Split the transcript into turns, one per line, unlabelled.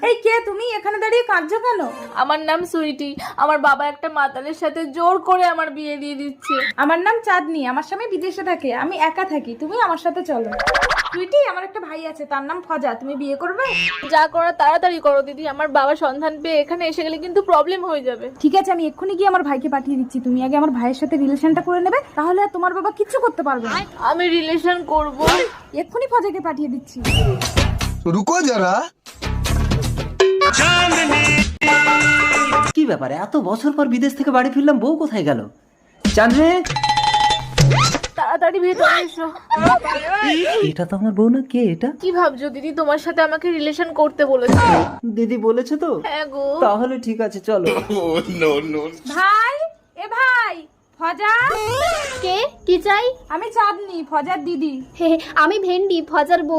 এই কে তুমি? এখানে দাঁড়িয়ে কাঁদছো কেন?
আমার নাম সুইটি। আমার বাবা একটা মাতালের সাথে জোর করে আমার বিয়ে দিয়ে দিচ্ছে।
আমার নাম চাঁদনি। আমার স্বামী বিদেশে থাকে, আমি একা থাকি। তুমি আমার সাথে চলো। সুইটি, আমার একটা ভাই আছে, তার নাম ফজা। তুমি বিয়ে করবে?
যা করো তাড়াতাড়ি করো দিদি, আমার বাবা সন্ধান পেয়ে এখানে এসে গেলে কিন্তু প্রবলেম হয়ে যাবে।
ঠিক আছে, আমি এক্ষুনি গিয়ে আমার ভাইকে পাঠিয়ে দিচ্ছি। তুমি আগে আমার ভাইয়ের সাথে রিলেশনটা করে নেবে, তাহলে আর তোমার বাবা কিচ্ছু করতে পারবে না।
আমি রিলেশন করব।
এক্ষুনি ফজাকে পাঠিয়ে দিচ্ছি।
रुको जरा।
কি ব্যাপারে এত বছর পর বিদেশ থেকে বাড়ি ফিরলাম, বউ কোথায় গেল? চাঁদরে,
তাড়াতাড়ি ভেতরে এসো।
এটা তো আমার বউ না। কে এটা?
কি ভাবছো দিদি, তোমার সাথে আমাকে রিলেশন করতে বলেছে।
দিদি বলেছে তো?
হ্যাঁ গো।
তাহলে ঠিক আছে, চলো।
ভাই, এ ভাই, ফজা।
কে? কি চাই?
আমি চাঁদনি, ফজার দিদি।
আমি ভেন্ডি, ফজার বউ।